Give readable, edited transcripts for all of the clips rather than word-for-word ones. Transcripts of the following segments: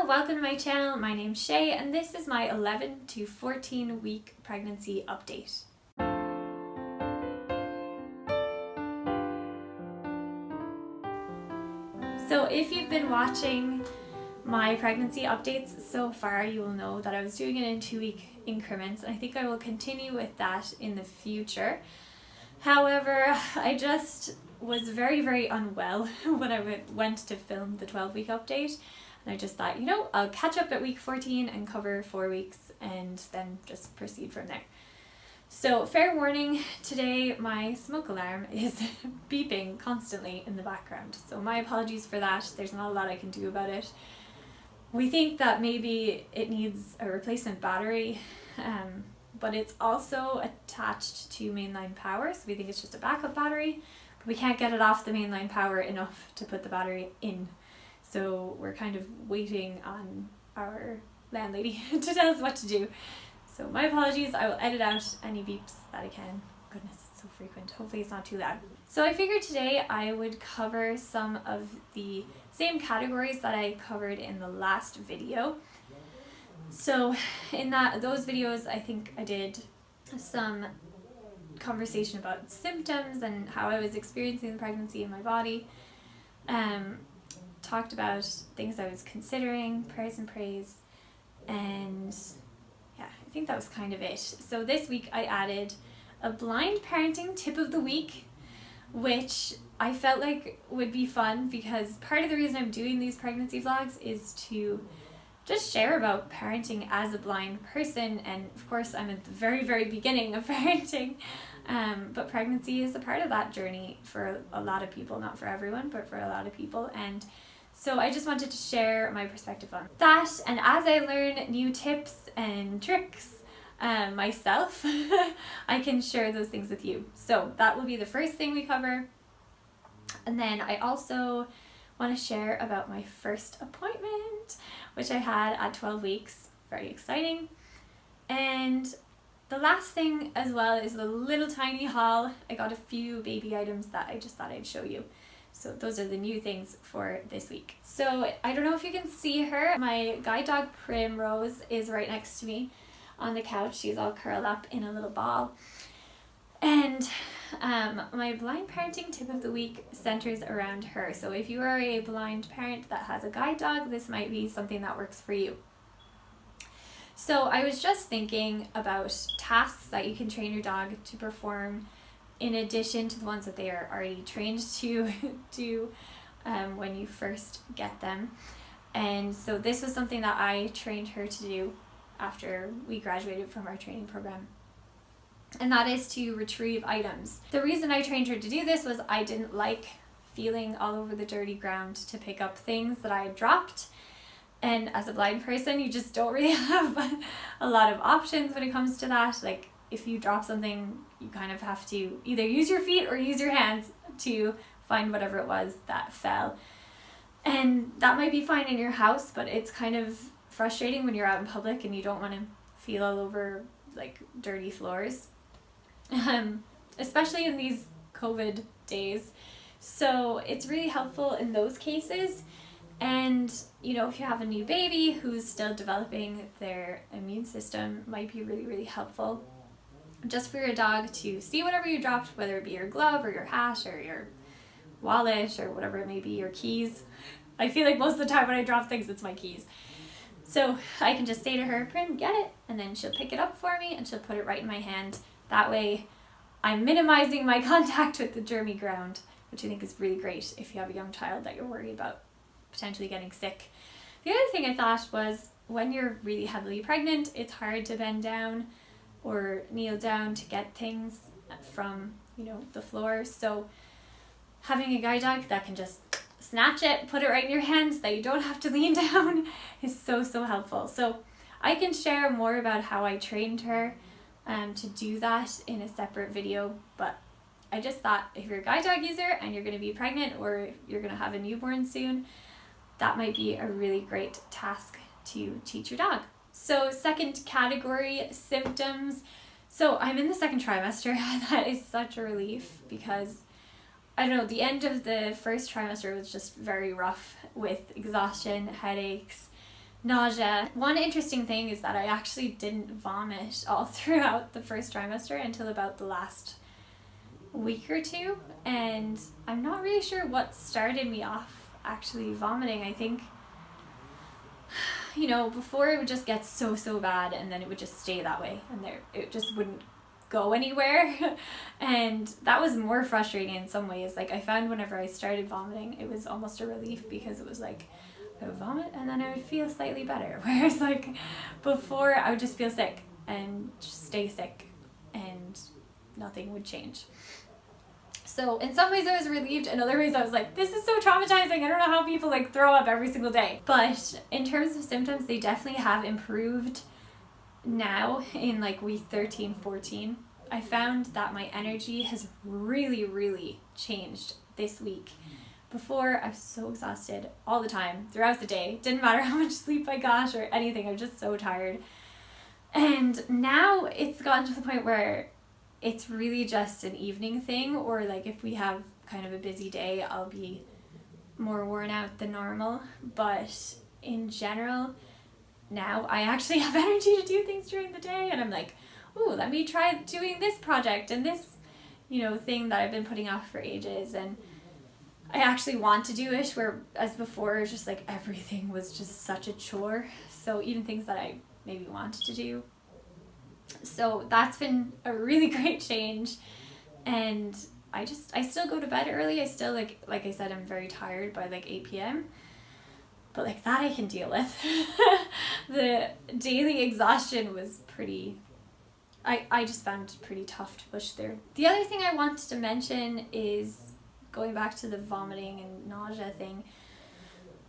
Hello, welcome to my channel. My name's Shay and this is my 11 to 14 week pregnancy update. So if you've been watching my pregnancy updates so far, you will know that I was doing it in 2-week increments, and I think I will continue with that in the future. However, I just was very unwell when I went to film the 12-week update. And I just thought, I'll catch up at week 14 and cover 4 weeks and then just proceed from there. So fair warning, today my smoke alarm is beeping constantly in the background. So my apologies for that. There's not a lot I can do about it. We think that maybe it needs a replacement battery, but it's also attached to mainline power. So we think it's just a backup battery, but we can't get it off the mainline power enough to put the battery in. So we're kind of waiting on our landlady to tell us what to do. So my apologies, I will edit out any beeps that I can. Goodness, it's so frequent. Hopefully it's not too loud. So I figured today I would cover some of the same categories that I covered in the last video. So in those videos, I think I did some conversation about symptoms and how I was experiencing the pregnancy in my body. Talked about things I was considering, prayers and praise, and yeah, I think that was kind of it. So this week I added a blind parenting tip of the week, which I felt like would be fun because part of the reason I'm doing these pregnancy vlogs is to just share about parenting as a blind person. And of course I'm at the very beginning of parenting, but pregnancy is a part of that journey for a lot of people, not for everyone, but for a lot of people. And so I just wanted to share my perspective on that, and as I learn new tips and tricks myself, I can share those things with you. So that will be the first thing we cover. And then I also want to share about my first appointment, which I had at 12 weeks. Very exciting. And the last thing as well is a little tiny haul. I got a few baby items that I just thought I'd show you. So those are the new things for this week. So I don't know if you can see her. My guide dog Primrose is right next to me on the couch. She's all curled up in a little ball. And my blind parenting tip of the week centers around her. So if you are a blind parent that has a guide dog, this might be something that works for you. So I was just thinking about tasks that you can train your dog to perform in addition to the ones that they are already trained to do when you first get them. And so this was something that I trained her to do after we graduated from our training program. And that is to retrieve items. The reason I trained her to do this was I didn't like feeling all over the dirty ground to pick up things that I had dropped. And as a blind person, you just don't really have a lot of options when it comes to that. Like, if you drop something, you kind of have to either use your feet or use your hands to find whatever it was that fell. And that might be fine in your house, but it's kind of frustrating when you're out in public and you don't want to feel all over like dirty floors, especially in these COVID days. So it's really helpful in those cases. And if you have a new baby who's still developing their immune system, might be really helpful just for your dog to see whatever you dropped, whether it be your glove or your hat or your wallet or whatever it may be, your keys. I feel like most of the time when I drop things, it's my keys. So I can just say to her, Prim, get it, and then she'll pick it up for me and she'll put it right in my hand. That way I'm minimizing my contact with the germy ground, which I think is really great if you have a young child that you're worried about potentially getting sick. The other thing I thought was when you're really heavily pregnant, it's hard to bend down or kneel down to get things from, the floor. So having a guide dog that can just snatch it, put it right in your hands, that you don't have to lean down, is so helpful. So I can share more about how I trained her to do that in a separate video, but I just thought if you're a guide dog user and you're going to be pregnant or you're going to have a newborn soon, that might be a really great task to teach your dog. So second category, symptoms. So I'm in the second trimester. That is such a relief because I don't know, the end of the first trimester was just very rough with exhaustion, headaches, nausea. One interesting thing is that I actually didn't vomit all throughout the first trimester until about the last week or two, and I'm not really sure what started me off actually vomiting. I think, before it would just get so bad and then it would just stay that way and it just wouldn't go anywhere. And that was more frustrating in some ways. Like, I found whenever I started vomiting, it was almost a relief, because it was like I would vomit and then I would feel slightly better, whereas like before I would just feel sick and just stay sick and nothing would change. So in some ways I was relieved, in other ways I was like, this is so traumatizing, I don't know how people like throw up every single day. But in terms of symptoms, they definitely have improved now in like week 13, 14. I found that my energy has really changed this week. Before, I was so exhausted all the time, throughout the day. Didn't matter how much sleep I got or anything, I was just so tired. And now it's gotten to the point where it's really just an evening thing, or like if we have kind of a busy day, I'll be more worn out than normal. But in general, now I actually have energy to do things during the day, and I'm like, ooh, let me try doing this project and this, thing that I've been putting off for ages. And I actually want to do it, whereas before it was just like everything was just such a chore. So even things that I maybe wanted to do. So that's been a really great change. And I still go to bed early. I still like I said, I'm very tired by like 8 p.m. But like that I can deal with. The daily exhaustion was I just found it pretty tough to push through. The other thing I wanted to mention is, going back to the vomiting and nausea thing,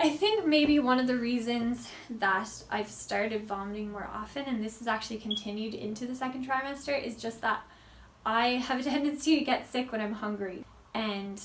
I think maybe one of the reasons that I've started vomiting more often, and this has actually continued into the second trimester, is just that I have a tendency to get sick when I'm hungry. And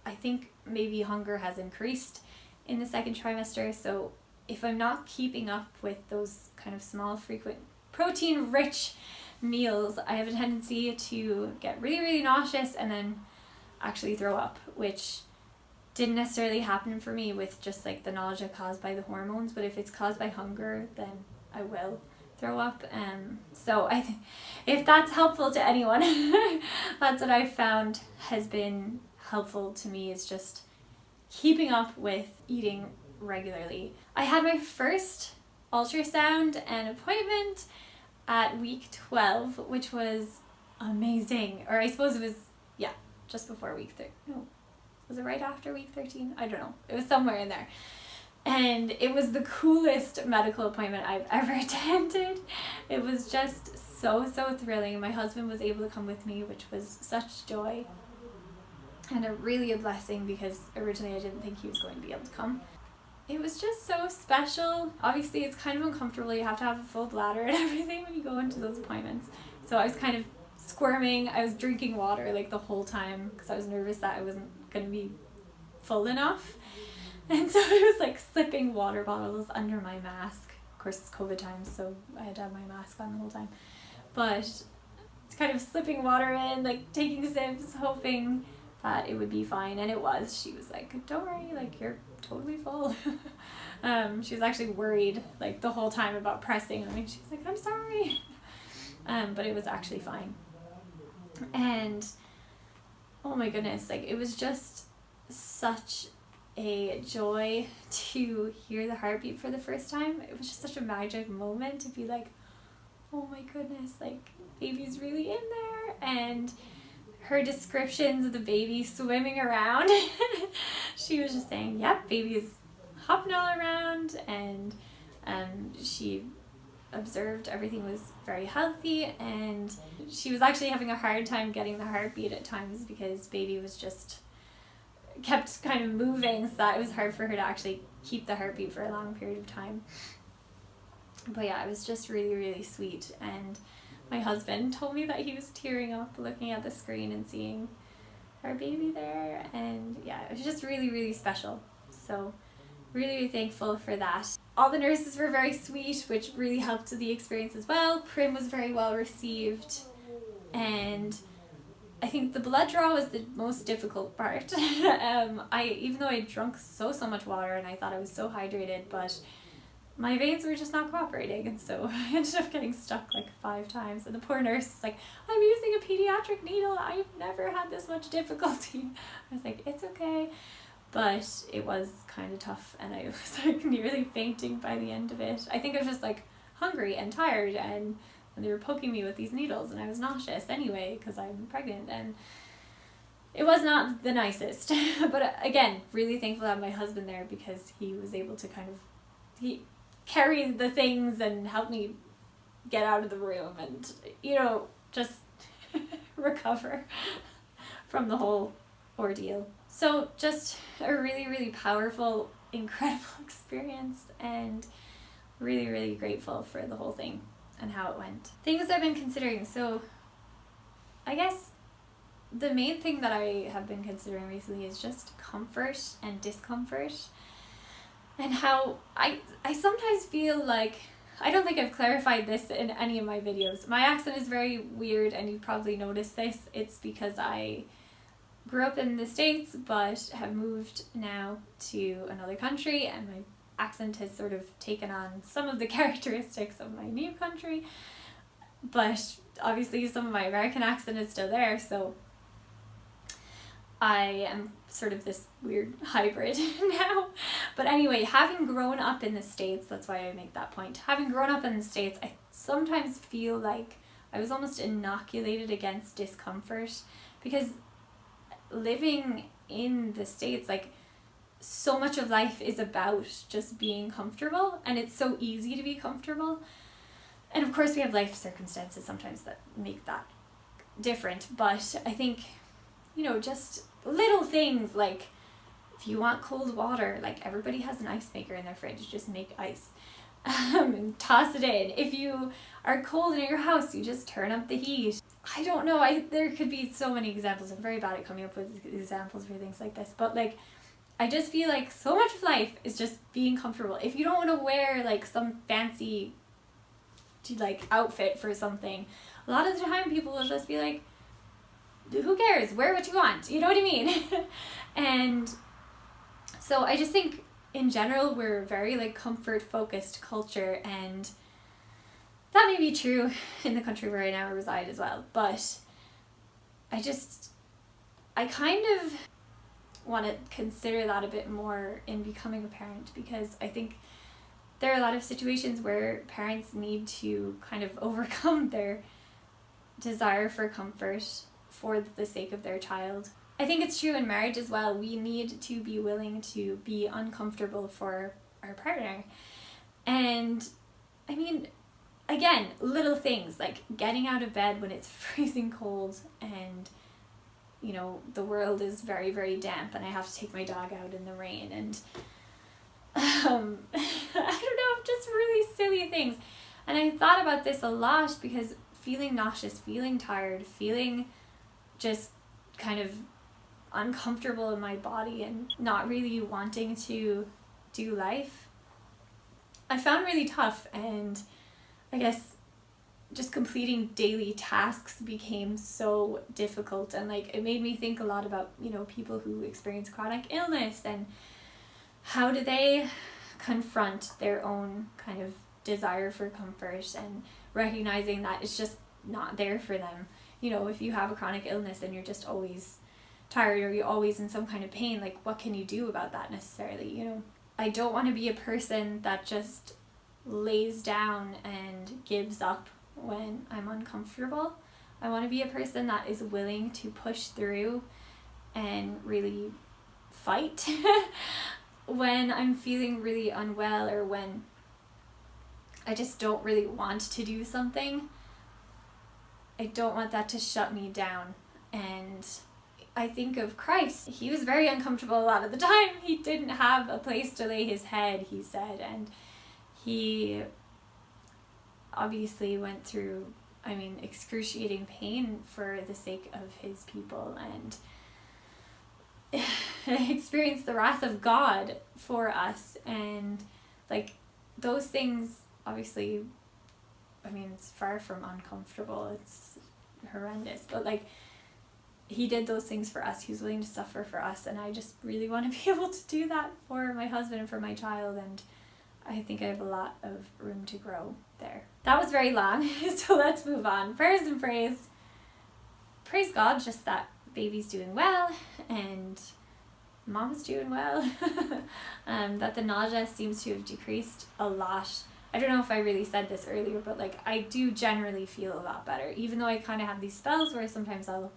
I think maybe hunger has increased in the second trimester. So if I'm not keeping up with those kind of small, frequent, protein-rich meals, I have a tendency to get really nauseous and then actually throw up, which didn't necessarily happen for me with just like the nausea caused by the hormones, but if it's caused by hunger, then I will throw up. So I think if that's helpful to anyone, that's what I've found has been helpful to me, is just keeping up with eating regularly. I had my first ultrasound and appointment at week 12, which was amazing. Or I suppose it was, just before week 13. No, was it right after week 13? I don't know. It was somewhere in there. And it was the coolest medical appointment I've ever attended. It was just so thrilling. My husband was able to come with me, which was such joy. And really a blessing, because originally I didn't think he was going to be able to come. It was just so special. Obviously it's kind of uncomfortable. You have to have a full bladder and everything when you go into those appointments. So I was kind of squirming. I was drinking water like the whole time because I was nervous that I wasn't going to be full enough. And so I was like slipping water bottles under my mask. Of course it's COVID times, so I had to have my mask on the whole time. But it's kind of slipping water in, like taking sips, hoping that it would be fine. And it was. She was like, don't worry, like you're totally full. She was actually worried like the whole time about pressing on me. She was like, I'm sorry. But it was actually fine. And oh my goodness, like it was just such a joy to hear the heartbeat for the first time. It was just such a magic moment to be like, oh my goodness, like baby's really in there. And her descriptions of the baby swimming around, she was just saying, yep, baby's hopping all around. And she observed everything was very healthy, and she was actually having a hard time getting the heartbeat at times because baby was just kept kind of moving, so that it was hard for her to actually keep the heartbeat for a long period of time. But yeah, it was just really sweet. And my husband told me that he was tearing up looking at the screen and seeing our baby there, and yeah, it was just really special. So really thankful for that. All the nurses were very sweet, which really helped the experience as well. Prim was very well received, and I think the blood draw was the most difficult part. Even though I drunk so much water and I thought I was so hydrated, but my veins were just not cooperating, and so I ended up getting stuck like 5 times, and the poor nurse is like, I'm using a pediatric needle, I've never had this much difficulty. I was like, it's okay. But it was kind of tough, and I was like nearly fainting by the end of it. I think I was just like hungry and tired, and they were poking me with these needles, and I was nauseous anyway because I'm pregnant, and it was not the nicest. But again, really thankful to have my husband there, because he was able to he carried the things and helped me get out of the room and, just recover from the whole ordeal. So just a really, really powerful, incredible experience, and really, really grateful for the whole thing and how it went. Things I've been considering. So I guess the main thing that I have been considering recently is just comfort and discomfort, and how I sometimes feel like, I don't think I've clarified this in any of my videos. My accent is very weird, and you probably noticed this. It's because I grew up in the States but have moved now to another country, and my accent has sort of taken on some of the characteristics of my new country, but obviously some of my American accent is still there, so I am sort of this weird hybrid now. But anyway, having grown up in the States, that's why I make that point. Having grown up in the States, I sometimes feel like I was almost inoculated against discomfort, because living in the States, like, so much of life is about just being comfortable, and it's so easy to be comfortable. And of course we have life circumstances sometimes that make that different, but I think, just little things like, if you want cold water, like, everybody has an ice maker in their fridge, just make ice and toss it in. If you are cold in your house, you just turn up the heat. I don't know, there could be so many examples. I'm very bad at coming up with examples for things like this, but like, I just feel like so much of life is just being comfortable. If you don't want to wear like some fancy outfit for something, a lot of the time people will just be like, who cares, wear what you want, you know what I mean? And so I just think in general we're very like comfort focused culture, and that may be true in the country where I now reside as well, but I kind of want to consider that a bit more in becoming a parent, because I think there are a lot of situations where parents need to kind of overcome their desire for comfort for the sake of their child. I think it's true in marriage as well. We need to be willing to be uncomfortable for our partner. And I mean, again, little things like getting out of bed when it's freezing cold and the world is very, very damp and I have to take my dog out in the rain, and I don't know, just really silly things. And I thought about this a lot, because feeling nauseous, feeling tired, feeling just kind of uncomfortable in my body and not really wanting to do life, I found really tough. And I guess just completing daily tasks became so difficult, and like it made me think a lot about people who experience chronic illness, and how do they confront their own kind of desire for comfort, and recognizing that it's just not there for them. If you have a chronic illness and you're just always tired, or you're always in some kind of pain, like what can you do about that necessarily? I don't want to be a person that just lays down and gives up when I'm uncomfortable. I want to be a person that is willing to push through and really fight when I'm feeling really unwell, or when I just don't really want to do something. I don't want that to shut me down. And I think of Christ. He was very uncomfortable a lot of the time. He didn't have a place to lay his head, he said, and he obviously went through, excruciating pain for the sake of his people, and experienced the wrath of God for us. And like those things, obviously, it's far from uncomfortable, it's horrendous, but like he did those things for us. He was willing to suffer for us, and I just really want to be able to do that for my husband and for my child. And I think I have a lot of room to grow there. That was very long, so let's move on. Prayers and praise. Praise God, just that baby's doing well and mom's doing well. That the nausea seems to have decreased a lot. I don't know if I really said this earlier, but like I do generally feel a lot better, even though I kind of have these spells where sometimes I'll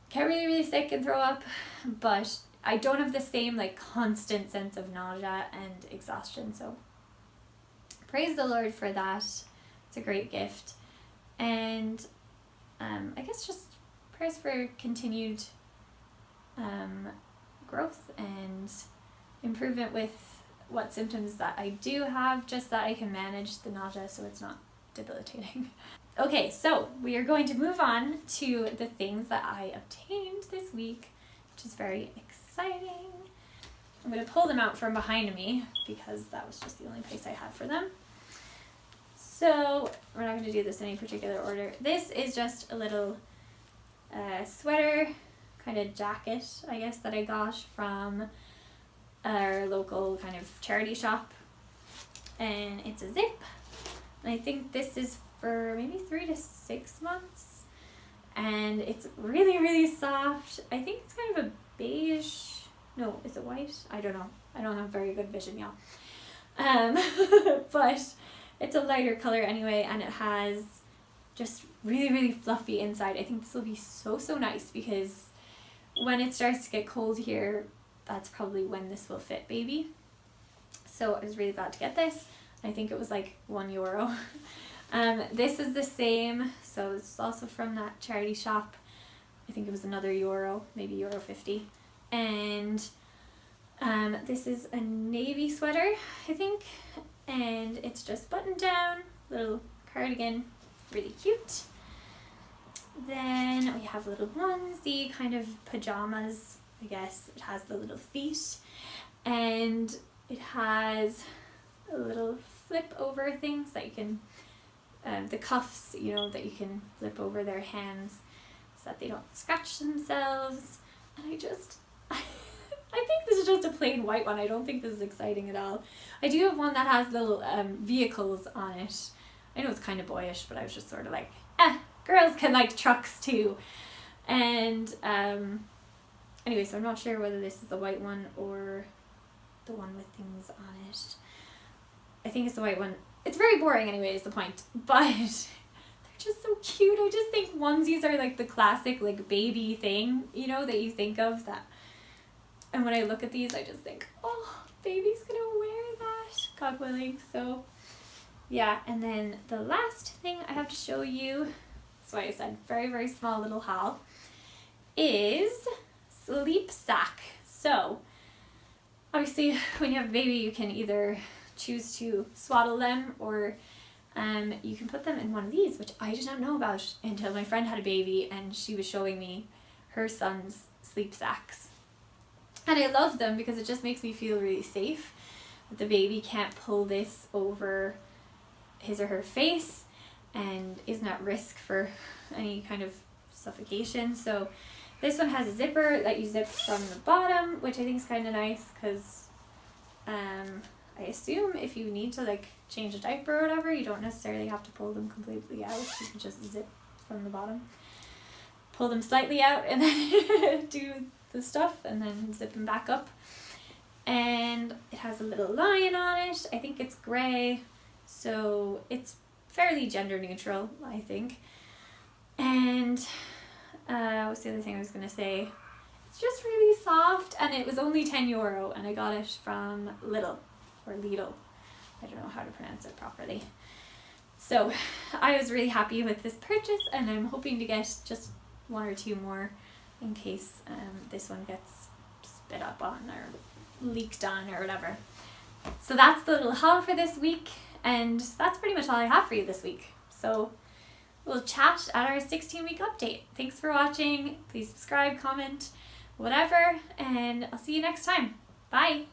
get really, really sick and throw up, but I don't have the same like constant sense of nausea and exhaustion. So praise the Lord for that. It's a great gift. And I guess just prayers for continued growth and improvement with what symptoms that I do have, just that I can manage the nausea so it's not debilitating. Okay, so we are going to move on to the things that I obtained this week, which is very exciting. I'm going to pull them out from behind me because that was just the only place I had for them. So we're not going to do this in any particular order. This is just a little sweater, kind of jacket, I guess, that I got from our local kind of charity shop, and it's a zip, and I think this is for maybe 3 to 6 months, and it's really, really soft. I think it's kind of a beige, no, is it white? I don't know, I don't have very good vision, y'all. But it's a lighter color anyway, and it has just really, really fluffy inside. I think this will be so, so nice because when it starts to get cold here, that's probably when this will fit baby. So I was really glad to get this. I think it was like €1. This is the same, so this is also from that charity shop. I think it was another euro, maybe €1.50. And this is a navy sweater, I think, and it's just buttoned down, little cardigan, really cute. Then we have a little onesie, kind of pajamas, I guess. It has the little feet, and it has a little flip over things that you can, the cuffs, you know, that you can flip over their hands so that they don't scratch themselves. And I think this is just a plain white one. I don't think this is exciting at all. I do have one that has little vehicles on it. I know it's kind of boyish, but I was just sort of like, girls can like trucks too. And anyway, so I'm not sure whether this is the white one or the one with things on it. I think it's the white one. It's very boring anyway, is the point. But they're just so cute. I just think onesies are like the classic like baby thing, you know, that you think of that. And when I look at these, I just think, oh, baby's gonna wear that, God willing. So yeah, and then the last thing I have to show you, that's why I said very, very small little haul, is sleep sack. So obviously when you have a baby, you can either choose to swaddle them or you can put them in one of these, which I did not know about until my friend had a baby and she was showing me her son's sleep sacks. And I love them because it just makes me feel really safe that the baby can't pull this over his or her face and isn't at risk for any kind of suffocation. So this one has a zipper that you zip from the bottom, which I think is kind of nice because I assume if you need to like change a diaper or whatever, you don't necessarily have to pull them completely out. You can just zip from the bottom, pull them slightly out, and then do the stuff and then zip them back up. And it has a little lion on it. I think it's grey, so it's fairly gender neutral, I think. And what's the other thing I was gonna say? It's just really soft, and it was only €10, and I got it from Lidl. I don't know how to pronounce it properly. So I was really happy with this purchase, and I'm hoping to get just 1 or 2 more in case this one gets spit up on or leaked on or whatever. So that's the little haul for this week, and that's pretty much all I have for you this week. So we'll chat at our 16-week update. Thanks for watching. Please subscribe, comment, whatever, and I'll see you next time. Bye!